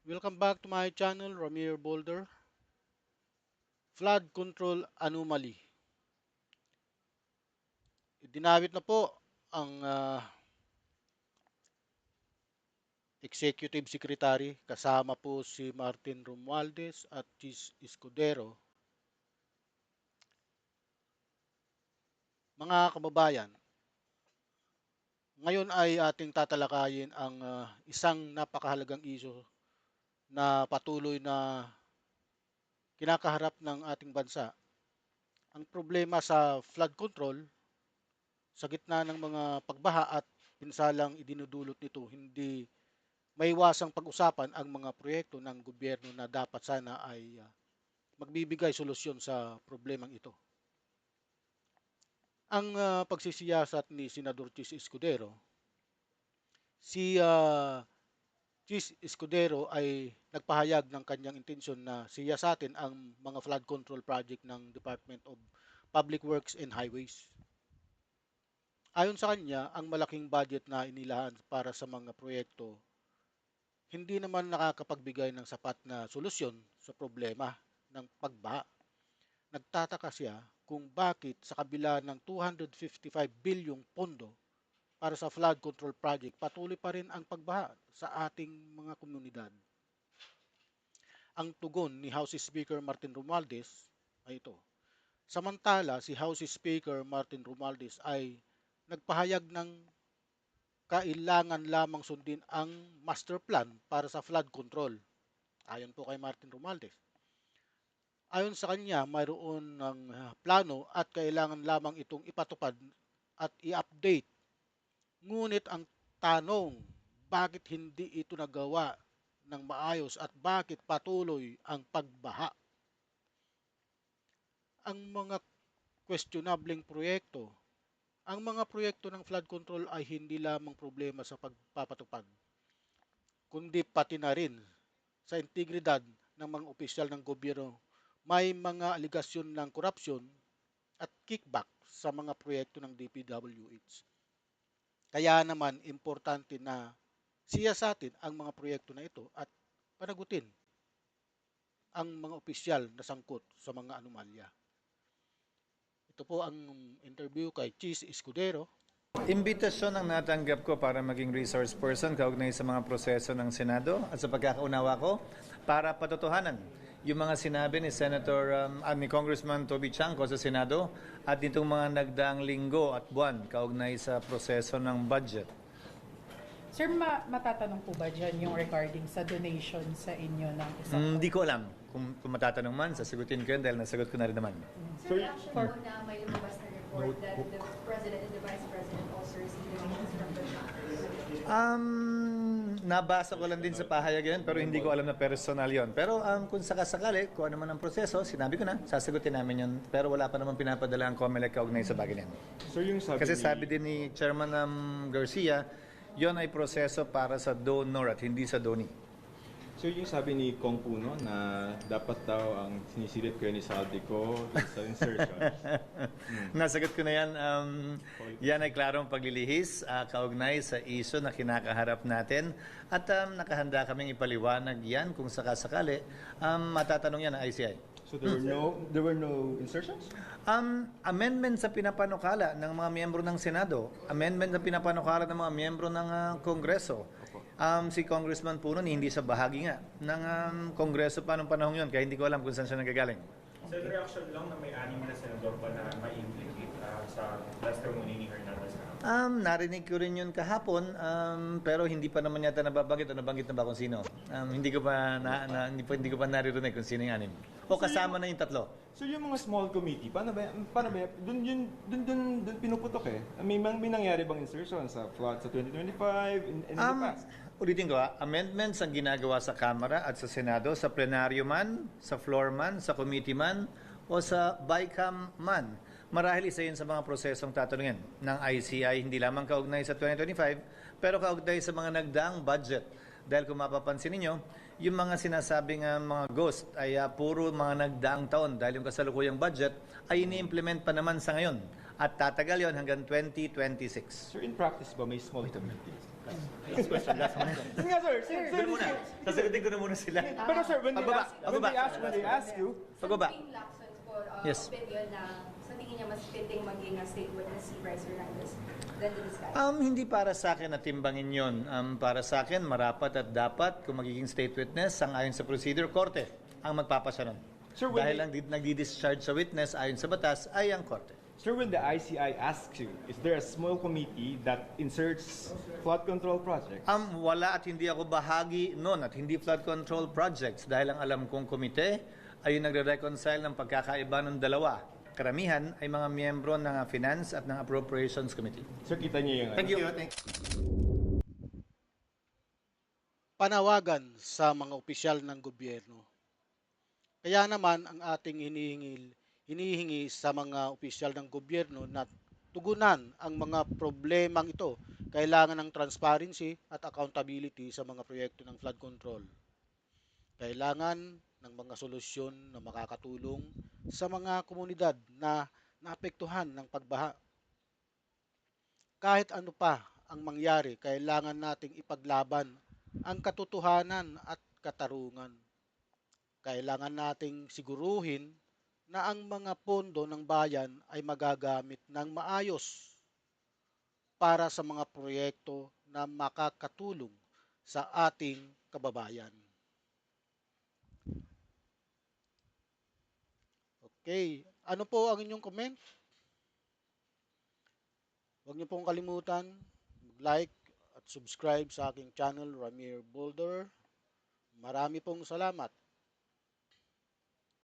Welcome back to my channel, Ramir Boulder. Flood Control Anomaly. Dinawit na po ang Executive Secretary kasama po si Martin Romualdez at Chis Escudero. Mga kababayan, ngayon ay ating tatalakayin ang isang napakahalagang isyu na patuloy na kinakaharap ng ating bansa. Ang problema sa flood control sa gitna ng mga pagbaha at pinsalang idinudulot nito, hindi maiwasang pag-usapan ang mga proyekto ng gobyerno na dapat sana ay magbibigay solusyon sa problemang ito. Ang pagsisiyasat ni Senador Chis Escudero, si Chis Escudero ay nagpahayag ng kanyang intensyon na siyasatin ang mga flood control project ng Department of Public Works and Highways. Ayon sa kanya, ang malaking budget na inilahan para sa mga proyekto hindi naman nakakapagbigay ng sapat na solusyon sa problema ng pagbaha. Nagtataka siya kung bakit sa kabila ng 255 bilyong pondo para sa flood control project, patuloy pa rin ang pagbaha sa ating mga komunidad. Ang tugon ni House Speaker Martin Romualdez ay ito. Samantala, si House Speaker Martin Romualdez ay nagpahayag ng kailangan lamang sundin ang master plan para sa flood control. Ayon po kay Martin Romualdez. Ayon sa kanya, mayroon ng plano at kailangan lamang itong ipatupad at i-update. Ngunit ang tanong, bakit hindi ito nagawa ng maayos at bakit patuloy ang pagbaha? Ang mga questionableng proyekto, ang mga proyekto ng flood control ay hindi lamang problema sa pagpapatupad, kundi pati na rin sa integridad ng mga opisyal ng gobyerno. May mga aligasyon ng korupsyon at kickback sa mga proyekto ng DPWH. Kaya naman, importante na siyasatin ang mga proyekto na ito at panagutin ang mga opisyal na sangkot sa mga anomalya. Ito po ang interview kay Chis Escudero. Imbitasyon ang natanggap ko para maging resource person kaugnay sa mga proseso ng Senado at sa pagkakaunawa ko para patotohanan yung mga sinabi ni ni Congressman Toby Chanco sa Senado at nitong mga nagdaang linggo at buwan kaugnay sa proseso ng budget. Sir, matatanong po ba dyan yung regarding sa donation sa inyo ng isang Hindi ko alam. Kung matatanong man, sasagutin ko yun dahil nasagot ko na rin naman. Sir, reaction po na may lumabas na report that the President and the Vice President also received donations from the Nabasa ko lang din sa pahayag yun, pero hindi ko alam na personal yun. Pero kung sakasakali, kung ano man ang proseso, sinabi ko na, sasagutin namin yun. Pero wala pa naman pinapadala ang COMELEC kaugnay sa bagay niyan. Sir, yung Kasi sabi din ni Chairman Garcia, yon ay proseso para sa donor at hindi sa donee. So yung sabi ni Kong Puno na dapat daw ang sinisilip kayo ni Saldico sa insertion. Nasagot ko na yan. Yan ay klarong paglilihis, kaugnay sa iso na kinakaharap natin. At nakahanda kaming ipaliwanag yan kung sakasakali. Matatanong yan ng ICI. So there were no insertions? Amendment sa pinapanukala ng mga miyembro ng Senado, amendment na pinapanukala ng mga miyembro ng Kongreso. Si Congressman Puno hindi sa bahagi nga ng Kongreso pa nung panahon yun, kaya hindi ko alam kung saan siya nagagaling. Sa reaction lang na may anim na senador pa na ma-implicate sa testimony ni Hernandez. Narinig ko rin yun kahapon, pero hindi pa naman yata nababanggit o nabanggit na ba kung sino. Hindi ko pa hindi ko pa naririnig kung sino yung anim. O kasama na yung tatlo. So yung mga small committee, paano ba? Doon pinuputok eh. May nangyari bang insertion sa flood sa 2025 in the past? Ulitin ko, amendments ang ginagawa sa Kamara at sa Senado, sa plenaryo man, sa floor man, sa committee man, o sa BICAM man. Marahil isa yun sa mga prosesong tatanungin ng ICI, hindi lamang kaugnay sa 2025, pero kaugnay sa mga nagdaang budget. Dahil kung mapapansin ninyo, yung mga sinasabing mga ghost ay puro mga nagdaang taon dahil yung kasalukuyang budget ay ini-implement pa naman sa ngayon. At tatagal yon hanggang 2026. Sir, in practice ba may small committees? Last question, last one. Sige nga, sir. Doon muna. Sasagutin ko na muna sila. Pero sir, when Pagbaba, pagbaba. they ask you, Pagbaba. King Lacson po, Yes. opinion na sa tingin niya mas fitting maging state witness si Bryce Hernandez than this guy. Hindi para sa akin na timbangin yon. Para sa akin, marapat at dapat kung magiging state witness, sang-ayon sa procedure, korte ang magpapasya nun. Sir, when Dahil ang nagdi-discharge sa witness ayon sa batas ay ang korte. sir, when the ICI asks you, is there a small committee that inserts flood control projects? Wala at hindi ako bahagi nun at hindi flood control projects dahil ang alam kong komite ay yung nagre-reconcile ng pagkakaiba ng dalawa. Karamihan ay mga miyembro ng Finance at ng Appropriations Committee. Sir, kita niyo yung... Thank you. Panawagan sa mga opisyal ng gobyerno. Kaya naman ang ating hinihingi sa mga opisyal ng gobyerno na tugunan ang mga problemang ito. Kailangan ng transparency at accountability sa mga proyekto ng flood control. Kailangan ng mga solusyon na makakatulong sa mga komunidad na naapektuhan ng pagbaha. Kahit ano pa ang mangyari, kailangan nating ipaglaban ang katotohanan at katarungan. Kailangan nating siguruhin na ang mga pondo ng bayan ay magagamit ng maayos para sa mga proyekto na makakatulong sa ating kababayan. Okay, ano po ang inyong comment? Huwag niyo pong kalimutan mag-like at subscribe sa aking channel, Ramir Boulder. Marami pong salamat.